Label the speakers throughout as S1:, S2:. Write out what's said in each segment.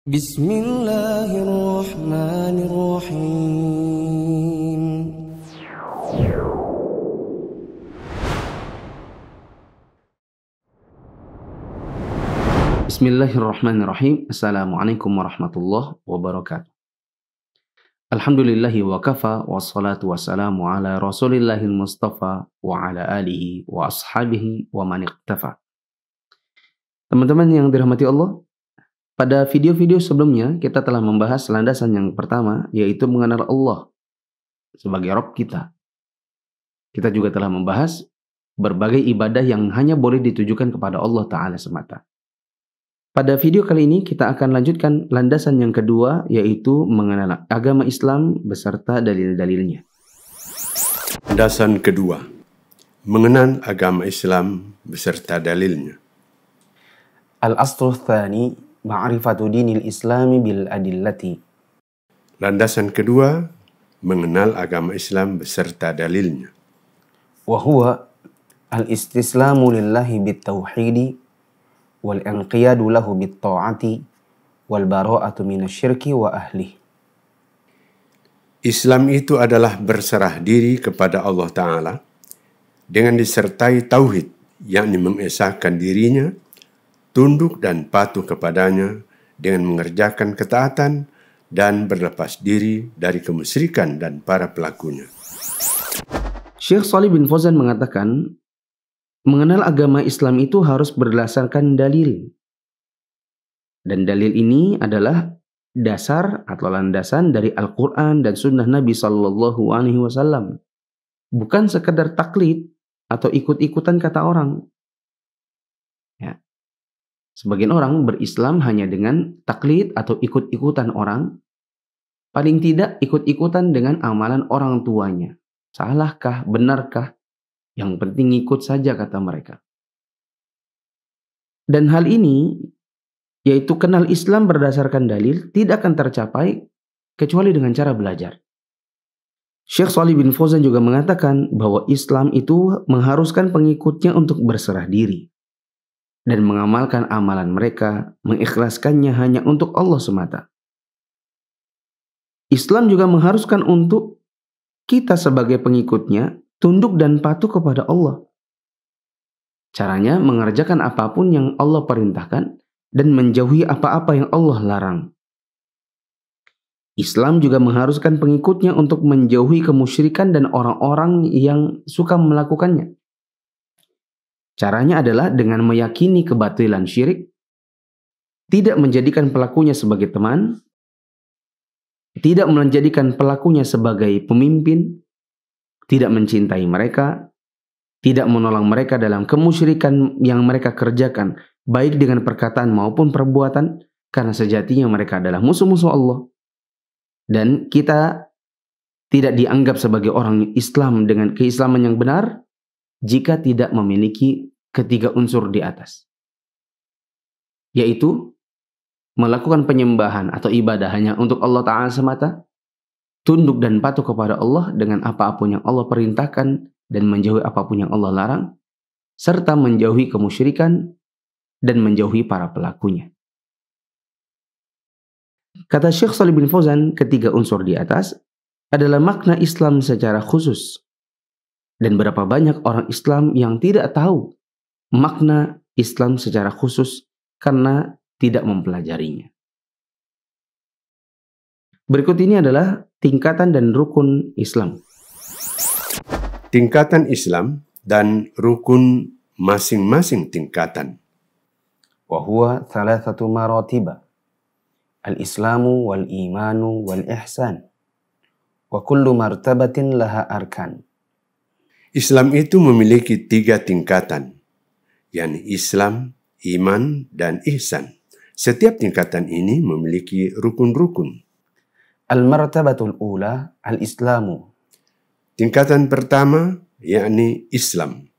S1: Bismillahirrahmanirrahim.
S2: Bismillahirrahmanirrahim. Assalamualaikum warahmatullahi wabarakatuh. Alhamdulillahi wa kafa, wassalatu wassalamu ala rasulillahil mustafa wa ala alihi wa ashabihi wa man iqtafa. Teman-teman yang dirahmati Allah, pada video-video sebelumnya kita telah membahas landasan yang pertama, yaitu mengenal Allah sebagai Rabb kita. Kita juga telah membahas berbagai ibadah yang hanya boleh ditujukan kepada Allah Ta'ala semata. Pada video kali ini kita akan lanjutkan landasan yang kedua, yaitu mengenal agama Islam beserta dalil-dalilnya.
S3: Landasan kedua, mengenal agama Islam beserta dalilnya.
S2: Al-aslu tsani, ma'rifatu dinil islami bil adillati.
S3: Landasan kedua, mengenal agama Islam beserta dalilnya.
S2: Wa huwa al-istislamu lillahi bit-tauhidi wal-inqiyadu lahu bit-ta'ati wal-bara'atu minasyirki wa ahlihi.
S3: Islam itu adalah berserah diri kepada Allah Ta'ala dengan disertai tauhid, yakni mengesahkan dirinya, tunduk dan patuh kepadanya dengan mengerjakan ketaatan dan berlepas diri dari kemusyrikan dan para pelakunya.
S2: Syekh Shalih bin Fauzan mengatakan, mengenal agama Islam itu harus berdasarkan dalil. Dan dalil ini adalah dasar atau landasan dari Al-Quran dan Sunnah Nabi SAW. Bukan sekedar taklid atau ikut-ikutan kata orang. Ya. Sebagian orang berislam hanya dengan taklid atau ikut-ikutan orang. Paling tidak ikut-ikutan dengan amalan orang tuanya. Salahkah? Benarkah? Yang penting ikut saja, kata mereka. Dan hal ini, yaitu kenal Islam berdasarkan dalil, tidak akan tercapai kecuali dengan cara belajar. Syekh Shalih bin Fauzan juga mengatakan bahwa Islam itu mengharuskan pengikutnya untuk berserah diri dan mengamalkan amalan mereka, mengikhlaskannya hanya untuk Allah semata. Islam juga mengharuskan untuk kita sebagai pengikutnya tunduk dan patuh kepada Allah. Caranya mengerjakan apapun yang Allah perintahkan dan menjauhi apa-apa yang Allah larang. Islam juga mengharuskan pengikutnya untuk menjauhi kemusyrikan dan orang-orang yang suka melakukannya. Caranya adalah dengan meyakini kebatilan syirik, tidak menjadikan pelakunya sebagai teman, tidak menjadikan pelakunya sebagai pemimpin, tidak mencintai mereka, tidak menolong mereka dalam kemusyrikan yang mereka kerjakan, baik dengan perkataan maupun perbuatan, karena sejatinya mereka adalah musuh-musuh Allah. Dan kita tidak dianggap sebagai orang Islam dengan keislaman yang benar jika tidak memiliki ketiga unsur di atas, yaitu melakukan penyembahan atau ibadah hanya untuk Allah Ta'ala semata, tunduk dan patuh kepada Allah dengan apapun yang Allah perintahkan dan menjauhi apapun yang Allah larang, serta menjauhi kemusyrikan dan menjauhi para pelakunya. Kata Syekh Shalih bin Fauzan, ketiga unsur di atas adalah makna Islam secara khusus. Dan berapa banyak orang Islam yang tidak tahu makna Islam secara khusus karena tidak mempelajarinya. Berikut ini adalah tingkatan dan rukun Islam.
S3: Tingkatan Islam dan rukun masing-masing tingkatan.
S2: Wa huwa thalathatu maratiba. Al-Islamu wal-imanu wal-ihsan. Wa kullu martabatin laha arkan.
S3: Islam itu memiliki 3 tingkatan, yakni Islam, iman, dan ihsan. Setiap tingkatan ini memiliki rukun-rukun.
S2: Al-martabatul ula al-islamu.
S3: Tingkatan pertama yakni Islam.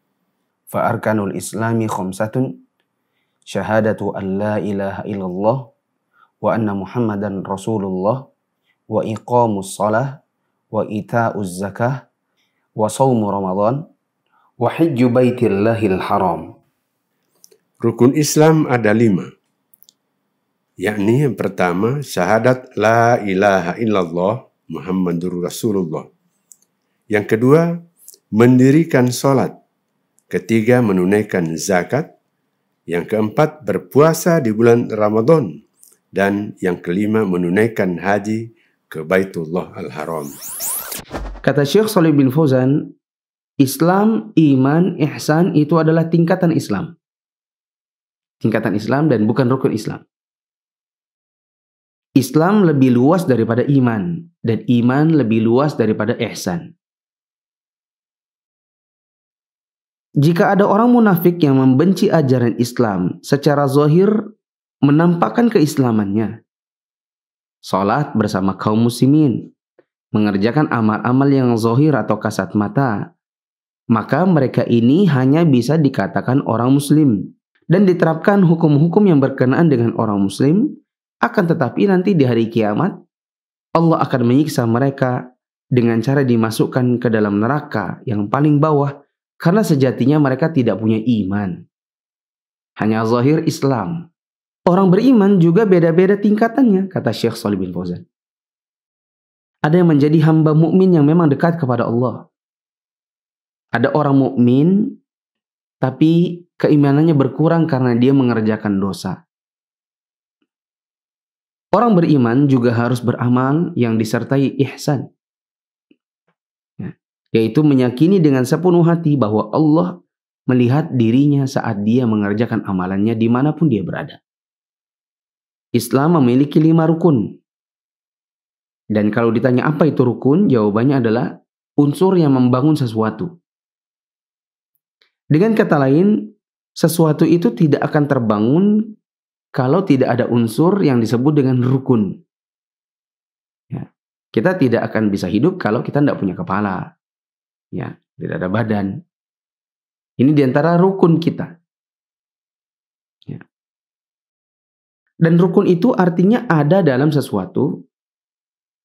S2: Fa arkanul islami khamsatun, syahadatu an la ilaha illallah wa anna muhammadan rasulullah wa iqamus salah wa ita'uz zakah wa shaumu ramadan wa hijju baitillahil haram.
S3: Rukun Islam ada 5. yakni yang pertama syahadat la ilaha illallah Muhammadur Rasulullah. Yang kedua, mendirikan sholat. Ketiga, menunaikan zakat. Yang keempat, berpuasa di bulan Ramadan. Dan yang kelima, menunaikan haji ke Baitullah Al-Haram.
S2: Kata Syekh Shalih bin Fauzan, Islam, iman, ihsan itu adalah tingkatan Islam. Tingkatan Islam dan bukan rukun Islam. Islam lebih luas daripada iman. Dan iman lebih luas daripada ihsan. Jika ada orang munafik yang membenci ajaran Islam secara zahir menampakkan keislamannya, salat bersama kaum muslimin, mengerjakan amal-amal yang zahir atau kasat mata, maka mereka ini hanya bisa dikatakan orang muslim dan diterapkan hukum-hukum yang berkenaan dengan orang muslim. Akan tetapi nanti di hari kiamat Allah akan menyiksa mereka dengan cara dimasukkan ke dalam neraka yang paling bawah. Karena sejatinya mereka tidak punya iman. Hanya zahir Islam. Orang beriman juga beda-beda tingkatannya, kata Syekh Shalih bin Fauzan. Ada yang menjadi hamba mukmin yang memang dekat kepada Allah. Ada orang mukmin tapi keimanannya berkurang karena dia mengerjakan dosa. Orang beriman juga harus beramal yang disertai ihsan. Yaitu meyakini dengan sepenuh hati bahwa Allah melihat dirinya saat dia mengerjakan amalannya dimanapun dia berada. Islam memiliki 5 rukun. Dan kalau ditanya apa itu rukun, jawabannya adalah unsur yang membangun sesuatu. Dengan kata lain, sesuatu itu tidak akan terbangun kalau tidak ada unsur yang disebut dengan rukun. Ya. Kita tidak akan bisa hidup kalau kita tidak punya kepala. Ya, tidak ada badan. Ini diantara rukun kita. Ya. Dan rukun itu artinya ada dalam sesuatu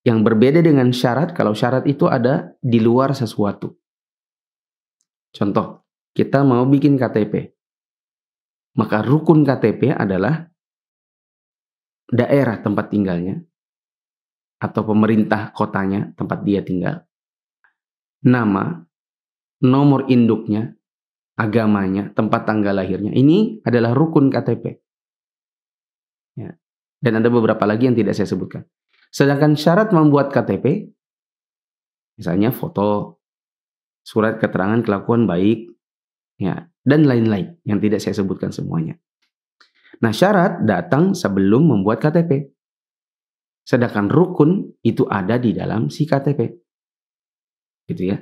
S2: yang berbeda dengan syarat kalau syarat itu ada di luar sesuatu. Contoh, kita mau bikin KTP. Maka rukun KTP adalah daerah tempat tinggalnya atau pemerintah kotanya tempat dia tinggal. Nama, nomor induknya, agamanya, tempat tanggal lahirnya. Ini adalah rukun KTP. Ya. Dan ada beberapa lagi yang tidak saya sebutkan. Sedangkan syarat membuat KTP, misalnya foto, surat keterangan kelakuan baik, ya, dan lain-lain yang tidak saya sebutkan semuanya. Nah, syarat datang sebelum membuat KTP. Sedangkan rukun itu ada di dalam si KTP. Gitu ya.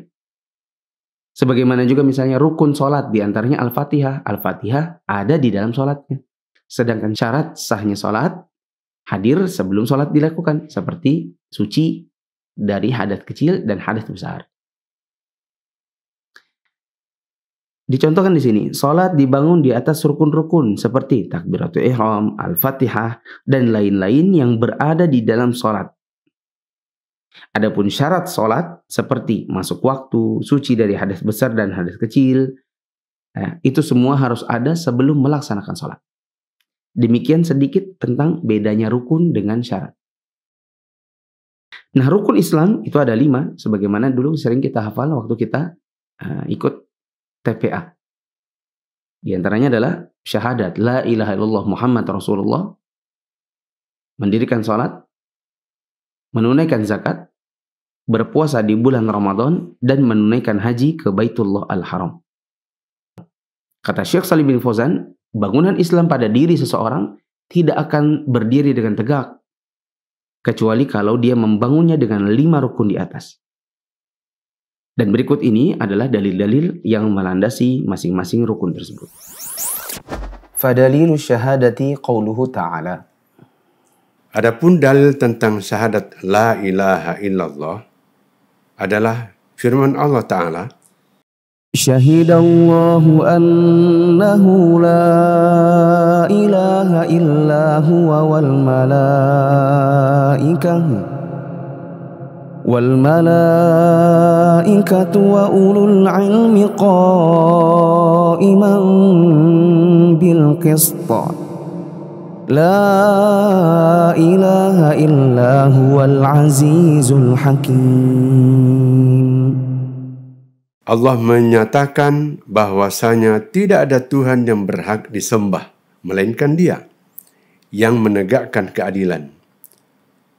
S2: Sebagaimana juga misalnya rukun sholat, diantaranya Al-Fatihah. Al-Fatihah ada di dalam sholatnya. Sedangkan syarat sahnya sholat hadir sebelum sholat dilakukan. Seperti suci dari hadas kecil dan hadas besar. Dicontohkan di sini, sholat dibangun di atas rukun-rukun seperti takbiratul ihram, Al-Fatihah, dan lain-lain yang berada di dalam sholat. Adapun syarat sholat seperti masuk waktu, suci dari hadas besar dan hadas kecil, itu semua harus ada sebelum melaksanakan sholat. Demikian sedikit tentang bedanya rukun dengan syarat. Nah, rukun Islam itu ada 5, sebagaimana dulu sering kita hafal waktu kita ikut TPA. Di antaranya adalah syahadat la ilaha illallah Muhammad Rasulullah, mendirikan sholat, menunaikan zakat, berpuasa di bulan Ramadan, dan menunaikan haji ke Baitullah Al-Haram. Kata Syekh Shalih bin Fauzan, bangunan Islam pada diri seseorang tidak akan berdiri dengan tegak, kecuali kalau dia membangunnya dengan 5 rukun di atas. Dan berikut ini adalah dalil-dalil yang melandasi masing-masing rukun tersebut. Fadalilu syahadati qauluhu ta'ala.
S3: Adapun dalil tentang syahadat la ilaha illallah adalah firman Allah Ta'ala,
S1: Syahidallahu annahu la ilaha illa huwa wal malaikatu wa ulul ilmi qa'iman bil qist. لا إله إلا هو العزيز الحكيم.
S3: Allah menyatakan bahwasanya tidak ada Tuhan yang berhak disembah, melainkan Dia yang menegakkan keadilan.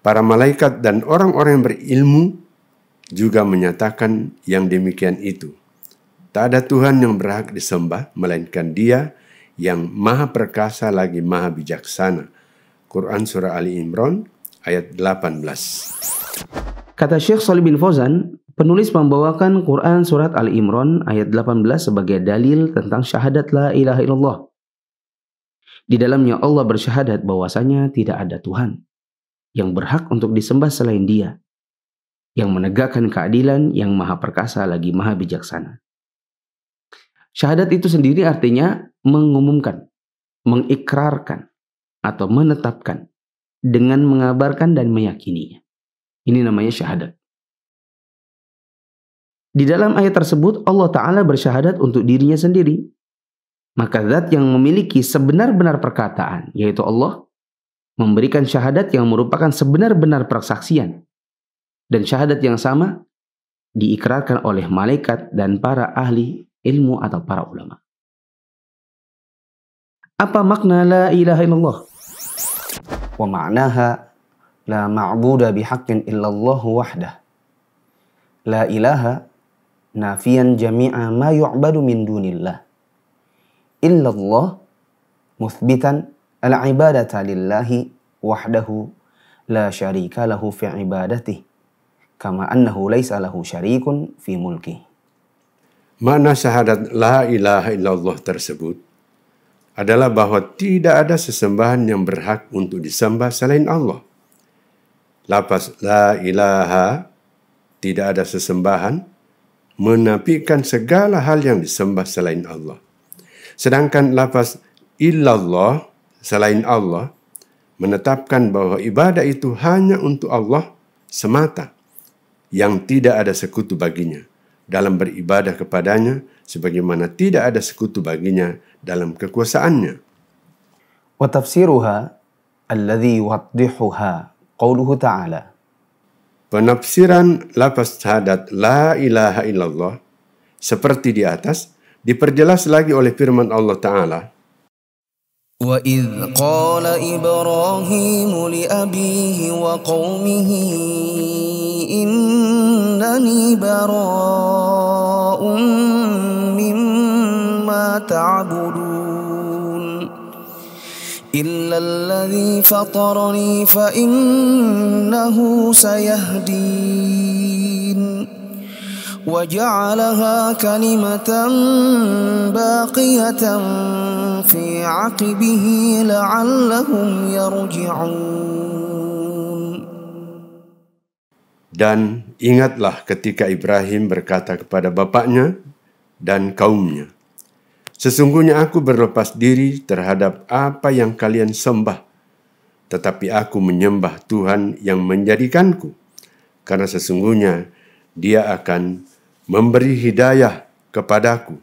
S3: Para malaikat dan orang-orang yang berilmu juga menyatakan yang demikian itu. Tak ada Tuhan yang berhak disembah, melainkan Dia yang maha perkasa lagi maha bijaksana. Quran Surah Ali Imran ayat 18.
S2: Kata Syekh Shalih bin Fauzan, penulis membawakan Quran Surat Ali Imran ayat 18 sebagai dalil tentang syahadat la ilaha illallah. Di dalamnya Allah bersyahadat bahwasanya tidak ada Tuhan yang berhak untuk disembah selain Dia, yang menegakkan keadilan, yang maha perkasa lagi maha bijaksana. Syahadat itu sendiri artinya mengumumkan, mengikrarkan, atau menetapkan dengan mengabarkan dan meyakininya. Ini namanya syahadat. Di dalam ayat tersebut Allah Ta'ala bersyahadat untuk dirinya sendiri. Maka zat yang memiliki sebenar-benar perkataan, yaitu Allah, memberikan syahadat yang merupakan sebenar-benar persaksian. Dan syahadat yang sama diikrarkan oleh malaikat dan para ahli ilmu atau para ulama. Apa makna la ilaha illallah?
S1: Wa ma'naha la ma'buda bihaqqin illallah wahdah. La ilaha nafiyan jami'a ma yu'badu min dunillah. Illallah muthbitan al-ibadata lillahi wahdahu la syarika lahu fi ibadatih. Kama annahu laysa lahu syarikun fi mulkih.
S3: Makna syahadat la ilaha illallah tersebut adalah bahwa tidak ada sesembahan yang berhak untuk disembah selain Allah. Lafaz la ilaha, tidak ada sesembahan, menafikan segala hal yang disembah selain Allah. Sedangkan lafaz illallah, selain Allah, menetapkan bahwa ibadah itu hanya untuk Allah semata, yang tidak ada sekutu baginya dalam beribadah kepadanya, sebagaimana tidak ada sekutu baginya dalam kekuasaannya.
S1: Wa tafsiruha alladhi yuwaddihuha qauluhu ta'ala.
S3: Penafsiran lafaz syahadat la ilaha illallah seperti di atas diperjelas lagi oleh firman Allah Ta'ala.
S1: وَإِذْ قَالَ إِبْرَاهِيمُ لِأَبِيهِ وَقَوْمِهِ إِنَّنِي بَرَاءٌ مِّمَّا تَعْبُدُونَ إِلَّا الَّذِي فَطَرَنِي فَإِنَّهُ سَيَهْدِينِ وَجَعَلَهَا كَلِمَةً بَاقِيَةً فِي عَقِبِهِ لَعَلَّهُمْ يَرْجِعُونَ.
S3: Dan ingatlah ketika Ibrahim berkata kepada bapaknya dan kaumnya, sesungguhnya aku berlepas diri terhadap apa yang kalian sembah, tetapi aku menyembah Tuhan yang menjadikanku, karena sesungguhnya Dia akan memberi hidayah kepadaku.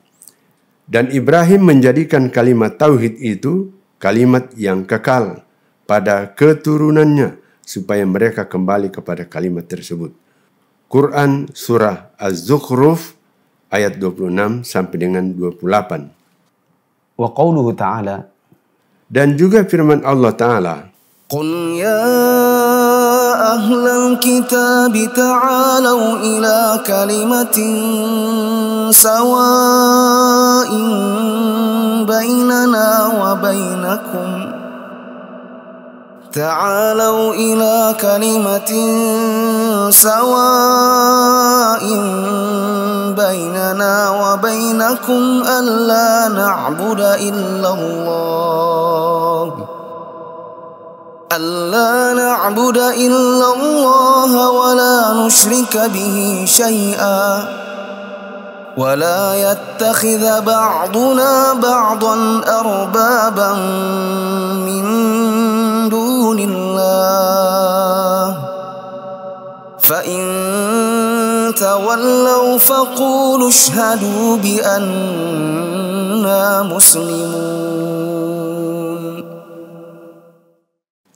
S3: Dan Ibrahim menjadikan kalimat tauhid itu kalimat yang kekal pada keturunannya, supaya mereka kembali kepada kalimat tersebut. Quran Surah Az-Zukhruf ayat 26 sampai dengan 28.
S1: Wa qawluhu ta'ala.
S3: Dan juga firman Allah Ta'ala,
S1: Qul ya ahlal kitab ta'alau ila kalimatin sawa'in bainana wa bainakum. تعالوا إلى كلمة سواء بيننا وبينكم ألا نعبد إلا الله ولا نشرك به شيئا ولا يتخذ بعضنا بعضا أربابا من دون الله فإن تولوا فقولوا اشهدوا بأننا مسلمون.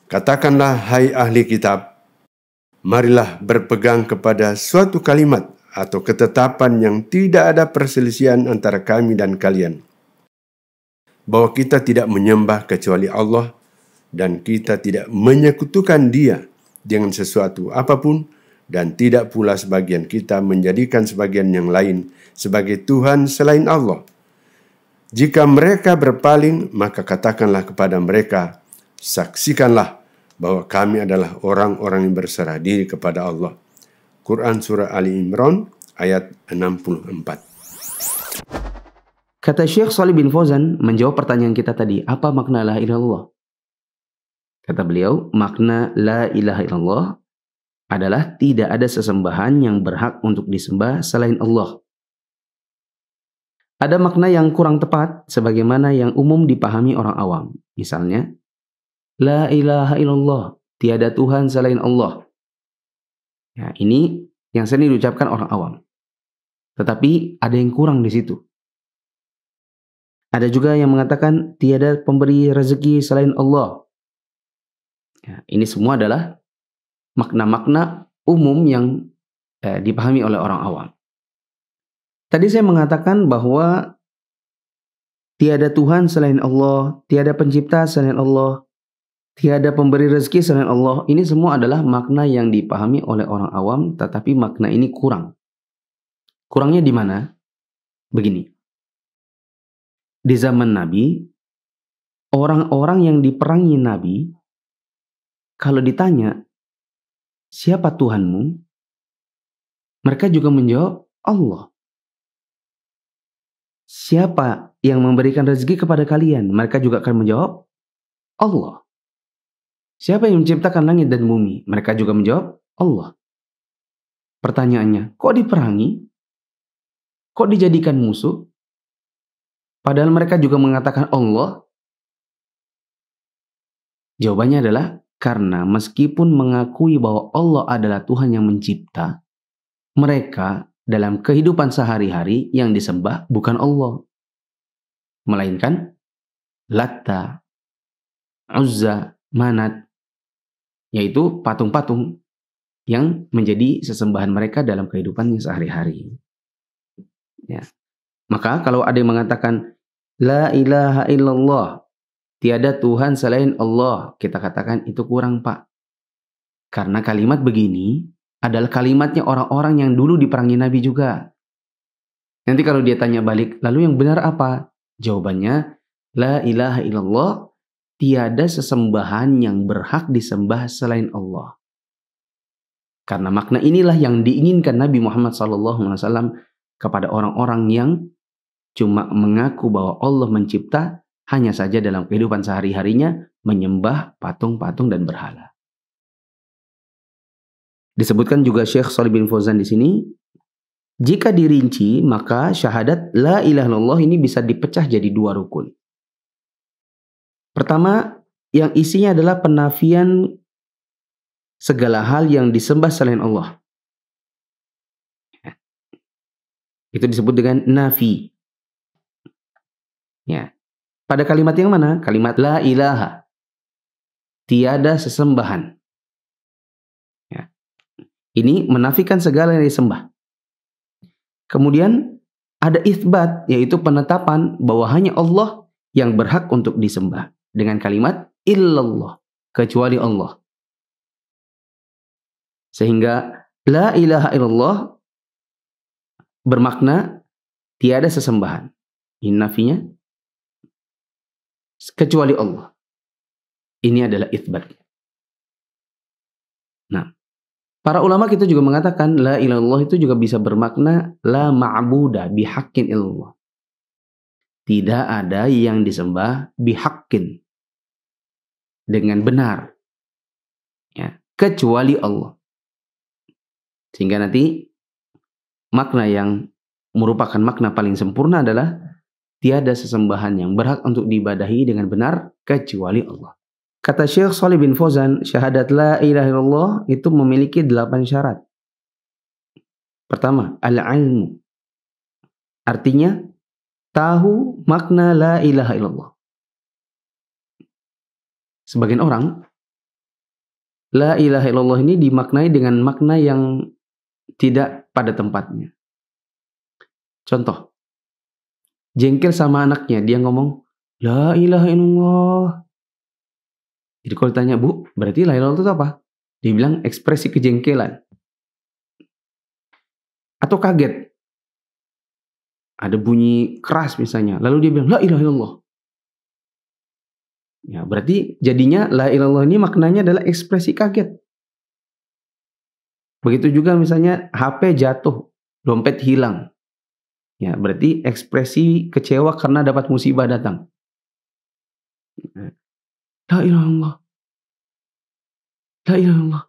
S3: Katakanlah, hai ahli kitab, marilah berpegang kepada suatu kalimat atau ketetapan yang tidak ada perselisihan antara kami dan kalian, bahwa kita tidak menyembah kecuali Allah dan kita tidak menyekutukan Dia dengan sesuatu apapun, dan tidak pula sebagian kita menjadikan sebagian yang lain sebagai Tuhan selain Allah. Jika mereka berpaling, maka katakanlah kepada mereka, saksikanlah bahwa kami adalah orang-orang yang berserah diri kepada Allah. Quran Surah Ali Imran ayat 64.
S2: Kata Syekh Shalih bin Fauzan menjawab pertanyaan kita tadi, apa makna la ilaha illallah? Kata beliau, makna la ilaha illallah adalah tidak ada sesembahan yang berhak untuk disembah selain Allah. Ada makna yang kurang tepat sebagaimana yang umum dipahami orang awam. Misalnya, la ilaha illallah, tiada Tuhan selain Allah. Ya, ini yang sering diucapkan orang awam. Tetapi ada yang kurang di situ. Ada juga yang mengatakan tiada pemberi rezeki selain Allah. Ya, ini semua adalah makna-makna umum yang dipahami oleh orang awam. Tadi saya mengatakan bahwa tiada Tuhan selain Allah, tiada pencipta selain Allah, tiada pemberi rezeki selain Allah. Ini semua adalah makna yang dipahami oleh orang awam, tetapi makna ini kurang. Kurangnya di mana? Begini. Di zaman Nabi, orang-orang yang diperangi Nabi, kalau ditanya, siapa Tuhanmu? Mereka juga menjawab, Allah. Siapa yang memberikan rezeki kepada kalian? Mereka juga akan menjawab, Allah. Siapa yang menciptakan langit dan bumi? Mereka juga menjawab, Allah. Pertanyaannya, kok diperangi? Kok dijadikan musuh? Padahal mereka juga mengatakan Allah. Jawabannya adalah, karena meskipun mengakui bahwa Allah adalah Tuhan yang mencipta, mereka dalam kehidupan sehari-hari yang disembah bukan Allah, melainkan Latta, Uzza, Manat, yaitu patung-patung yang menjadi sesembahan mereka dalam kehidupannya sehari-hari. Ya. Maka kalau ada yang mengatakan la ilaha illallah, tiada Tuhan selain Allah, kita katakan itu kurang, Pak. Karena kalimat begini adalah kalimatnya orang-orang yang dulu diperangi Nabi juga. Nanti kalau dia tanya balik, lalu yang benar apa? Jawabannya, la ilaha illallah, tiada sesembahan yang berhak disembah selain Allah. Karena makna inilah yang diinginkan Nabi Muhammad SAW kepada orang-orang yang cuma mengaku bahwa Allah mencipta, hanya saja dalam kehidupan sehari-harinya menyembah patung-patung dan berhala. Disebutkan juga Syekh Shalih bin Fauzan di sini, jika dirinci maka syahadat la ilaha illallah ini bisa dipecah jadi dua rukun. Pertama, yang isinya adalah penafian segala hal yang disembah selain Allah. Itu disebut dengan nafi. Ya. Pada kalimat yang mana? Kalimat la ilaha. Tiada sesembahan. Ya. Ini menafikan segala yang disembah. Kemudian ada itsbat, yaitu penetapan bahwa hanya Allah yang berhak untuk disembah. Dengan kalimat illallah, kecuali Allah. Sehingga la ilaha illallah bermakna tiada sesembahan. Ini nafinya kecuali Allah. Ini adalah itsbat. Nah, para ulama kita juga mengatakan la ilaha illallah itu juga bisa bermakna la ma'buda bihaqqin illallah. Tidak ada yang disembah bihaqqin, dengan benar, ya, kecuali Allah. Sehingga nanti makna yang merupakan makna paling sempurna adalah tiada sesembahan yang berhak untuk diibadahi dengan benar kecuali Allah. Kata Syekh Shalih bin Fauzan, syahadat la ilaha illallah itu memiliki 8 syarat. Pertama, al-ilmu. Artinya, tahu makna la ilaha illallah. Sebagian orang la ilaha illallah ini dimaknai dengan makna yang tidak pada tempatnya. Contoh, jengkel sama anaknya, dia ngomong, la ilaha illallah. Jadi kalau ditanya, Bu, berarti la ilaha illallah itu apa? Dia bilang ekspresi kejengkelan. Atau kaget. Ada bunyi keras misalnya, lalu dia bilang, la ilaha illallah. Ya, berarti jadinya la ilaha illallah ini maknanya adalah ekspresi kaget. Begitu juga misalnya HP jatuh, dompet hilang. Ya, berarti ekspresi kecewa karena dapat musibah datang. La ilaha illallah. La ilaha illallah.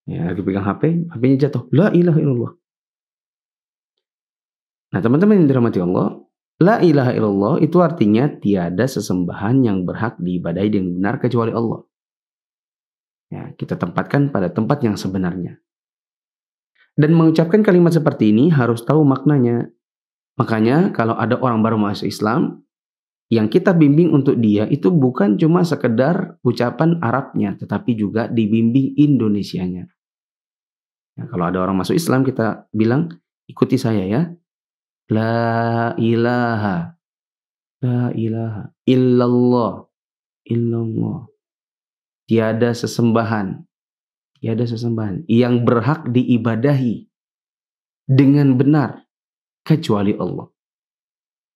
S2: Ya, lagi pegang HP, HP-nya jatuh. La ilaha illallah. Nah, teman-teman yang dirahmati Allah, la ilaha illallah itu artinya tiada sesembahan yang berhak diibadahi dengan benar kecuali Allah. Ya, kita tempatkan pada tempat yang sebenarnya. Dan mengucapkan kalimat seperti ini harus tahu maknanya. Makanya kalau ada orang baru masuk Islam, yang kita bimbing untuk dia itu bukan cuma sekedar ucapan Arabnya, tetapi juga dibimbing Indonesianya. Ya, kalau ada orang masuk Islam, kita bilang, ikuti saya ya. La ilaha illallah. Tiada sesembahan yang berhak diibadahi dengan benar kecuali Allah.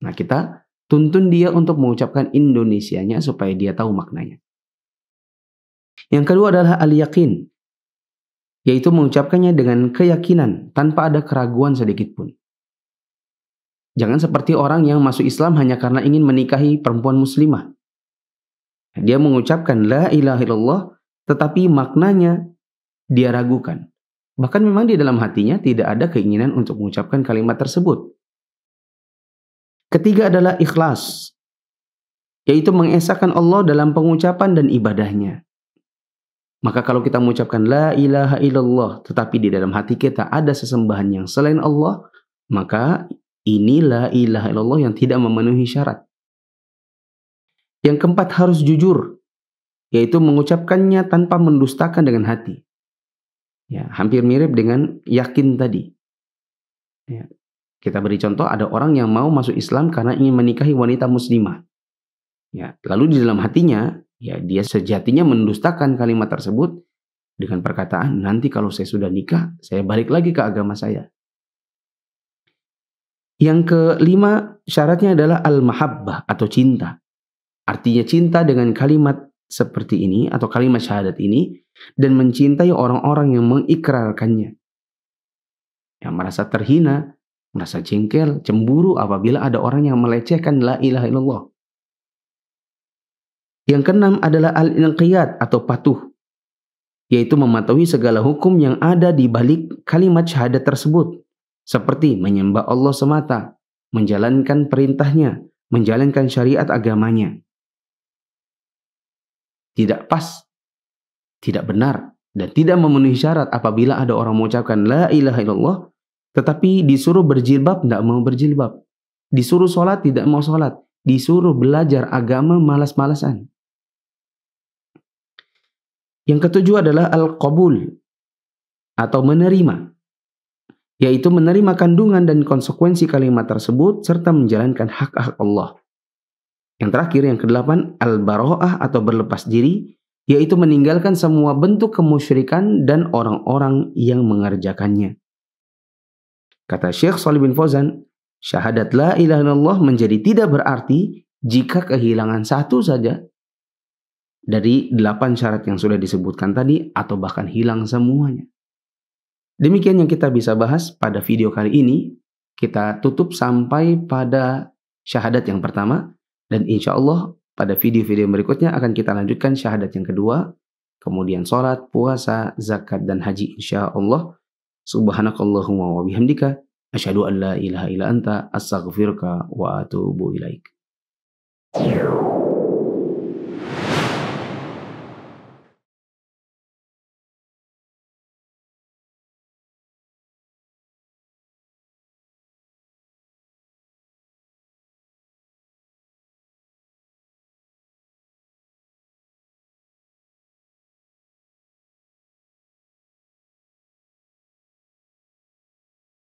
S2: Nah, kita tuntun dia untuk mengucapkan Indonesianya supaya dia tahu maknanya. Yang kedua adalah al-yaqin, yaitu mengucapkannya dengan keyakinan tanpa ada keraguan sedikit pun. Jangan seperti orang yang masuk Islam hanya karena ingin menikahi perempuan muslimah. Dia mengucapkan la ilaha illallah, tetapi maknanya dia ragukan. Bahkan memang di dalam hatinya tidak ada keinginan untuk mengucapkan kalimat tersebut. Ketiga adalah ikhlas, yaitu mengesahkan Allah dalam pengucapan dan ibadahnya. Maka kalau kita mengucapkan la ilaha illallah, tetapi di dalam hati kita ada sesembahan yang selain Allah, maka ini la ilaha illallah yang tidak memenuhi syarat. Yang keempat harus jujur, yaitu mengucapkannya tanpa mendustakan dengan hati. Ya, hampir mirip dengan yakin tadi. Ya, kita beri contoh, ada orang yang mau masuk Islam karena ingin menikahi wanita muslimah. Ya, lalu di dalam hatinya, ya dia sejatinya mendustakan kalimat tersebut dengan perkataan, nanti kalau saya sudah nikah, saya balik lagi ke agama saya. Yang kelima, syaratnya adalah al-mahabbah atau cinta. Artinya cinta dengan kalimat seperti ini atau kalimat syahadat ini dan mencintai orang-orang yang mengikrarkannya. Yang merasa terhina, merasa jengkel, cemburu apabila ada orang yang melecehkan la ilaha illallah. Yang keenam adalah al-inqiyad atau patuh, yaitu mematuhi segala hukum yang ada di balik kalimat syahadat tersebut. Seperti menyembah Allah semata, menjalankan perintahnya, menjalankan syariat agamanya. Tidak pas, tidak benar, dan tidak memenuhi syarat apabila ada orang mengucapkan la ilaha illallah, tetapi disuruh berjilbab, tidak mau berjilbab. Disuruh sholat, tidak mau sholat. Disuruh belajar agama, malas-malasan. Yang ketujuh adalah al-qabul atau menerima, yaitu menerima kandungan dan konsekuensi kalimat tersebut serta menjalankan hak-hak Allah. Yang terakhir, yang kedelapan, al-bara'ah atau berlepas diri, yaitu meninggalkan semua bentuk kemusyrikan dan orang-orang yang mengerjakannya. Kata Syekh Shalih bin Fauzan, syahadat la ilaha illallah menjadi tidak berarti jika kehilangan satu saja dari 8 syarat yang sudah disebutkan tadi atau bahkan hilang semuanya. Demikian yang kita bisa bahas pada video kali ini. Kita tutup sampai pada syahadat yang pertama. Dan insya Allah pada video-video berikutnya akan kita lanjutkan syahadat yang kedua. Kemudian sholat, puasa, zakat, dan haji insya Allah. Subhanakallahumma wa bihamdika. Asyhadu an la ilaha illa anta astaghfiruka wa atubu ilaik.